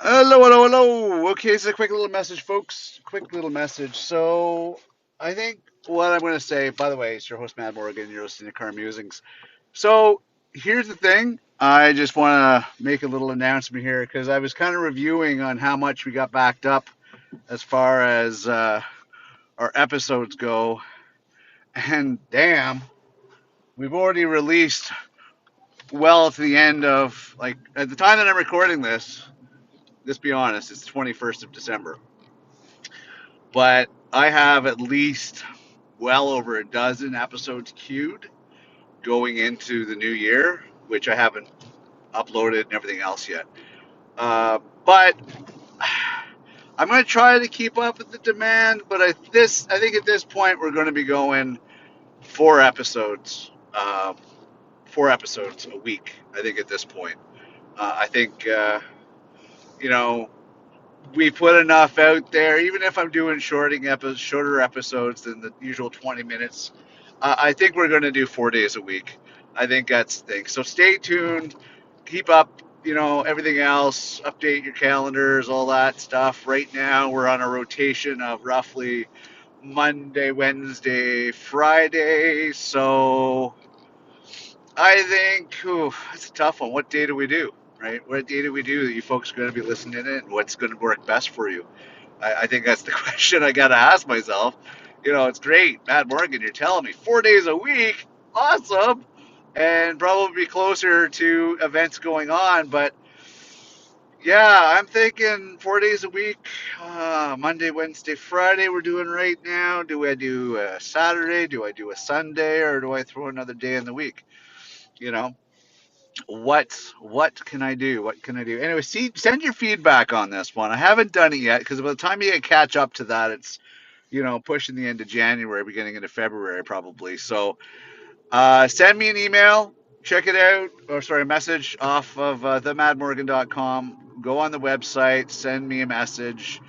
Hello, hello, hello. Okay, it's a quick little message, folks. Quick little message. So, I think what I'm going to say, by the way, it's your host, Matt Morgan. You're listening to Car Musings. So, here's the thing. I just want to make a little announcement here because I was kind of reviewing on how much we got backed up as far as our episodes go. And damn, we've already released well to the end of, like, at the time that I'm recording this, let's be honest, it's the 21st of December. But I have at least well over a dozen episodes queued going into the new year, which I haven't uploaded and everything else yet. But I'm going to try to keep up with the demand. But I think at this point we're going to be going 4 episodes, 4 episodes a week. I think at this point, I think you know we put enough out there. Even if I'm doing shorter episodes than the usual 20 minutes, I think we're going to do 4 days a week. I think that's the thing. So stay tuned. Keep up, everything else. Update your calendars, all that stuff. Right now, we're on a rotation of roughly Monday, Wednesday, Friday. So I think it's a tough one. What day do we do? Right? What day do we do that you folks are going to be listening in? What's going to work best for you? I think that's the question I got to ask myself. It's great, Matt Morgan. You're telling me 4 days a week, awesome, and probably closer to events going on. But yeah, I'm thinking 4 days a week, Monday, Wednesday, Friday. We're doing right now. Do I do a Saturday? Do I do a Sunday, or do I throw another day in the week? You know, what can I do? What can I do? Anyway, send your feedback on this one. I haven't done it yet because by the time you catch up to that, it's pushing the end of January, beginning into February probably. So send me an email, check it out, or sorry, a message off of themadmorgan.com. Go on the website, send me a message,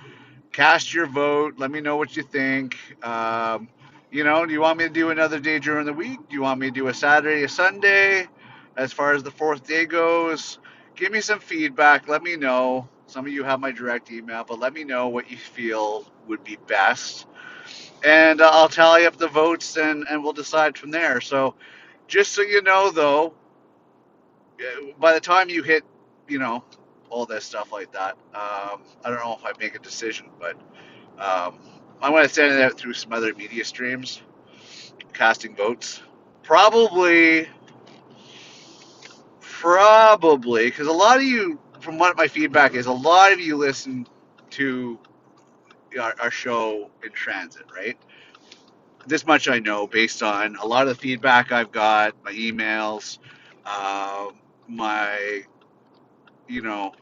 cast your vote. Let me know what you think. Do you want me to do another day during the week? Do you want me to do a Saturday, a Sunday? As far as the fourth day goes, give me some feedback. Let me know. Some of you have my direct email, but let me know what you feel would be best. And I'll tally up the votes and we'll decide from there. So, just so you know, though, by the time you hit, you know, all this stuff like that, I don't know if I make a decision, but um, I'm going to send it out through some other media streams, casting votes. Probably, because a lot of you, from what my feedback is, a lot of you listen to our show in transit, right? This much I know based on a lot of the feedback I've got, my emails, uh, my, you know,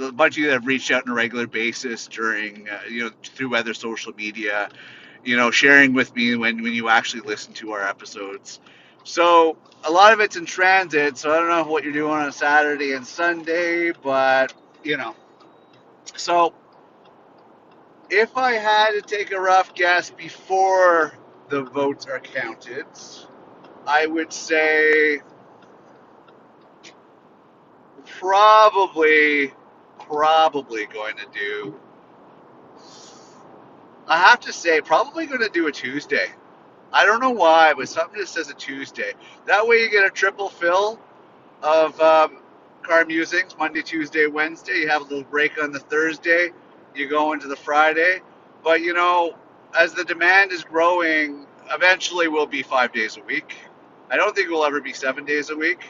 a bunch of you that have reached out on a regular basis during, through other social media, sharing with me when you actually listen to our episodes. So a lot of it's in transit. So I don't know what you're doing on Saturday and Sunday, but you know. So if I had to take a rough guess before the votes are counted, I would say probably, probably going to do. I have to say, probably going to do a Tuesday. I don't know why, but something just says a Tuesday. That way you get a triple fill of car musings Monday, Tuesday, Wednesday. You have a little break on the Thursday. You go into the Friday. But, as the demand is growing, eventually we'll be 5 days a week. I don't think we'll ever be 7 days a week.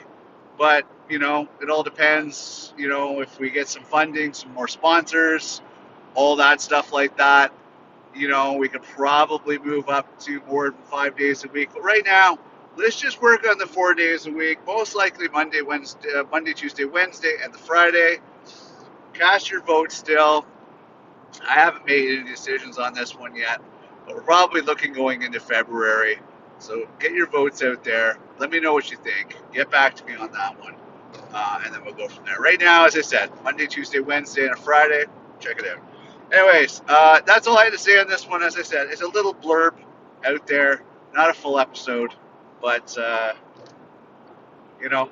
But, it all depends, if we get some funding, some more sponsors, all that stuff like that. We could probably move up to more than 5 days a week. But right now, let's just work on the 4 days a week. Most likely Monday, Tuesday, Wednesday, and the Friday. Cast your vote still. I haven't made any decisions on this one yet, but we're probably looking going into February. So get your votes out there. Let me know what you think. Get back to me on that one, and then we'll go from there. Right now, as I said, Monday, Tuesday, Wednesday, and a Friday. Check it out. Anyways, that's all I had to say on this one. As I said, it's a little blurb out there, not a full episode, but you know,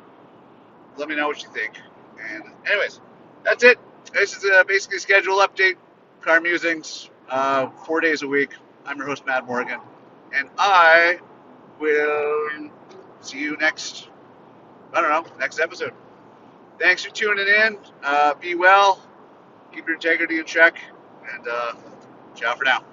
let me know what you think. And anyways, that's it. This is basically a schedule update. Car Musings, 4 days a week. I'm your host, Matt Morgan, and I will see you next. I don't know, next episode. Thanks for tuning in. Be well. Keep your integrity in check, and ciao for now.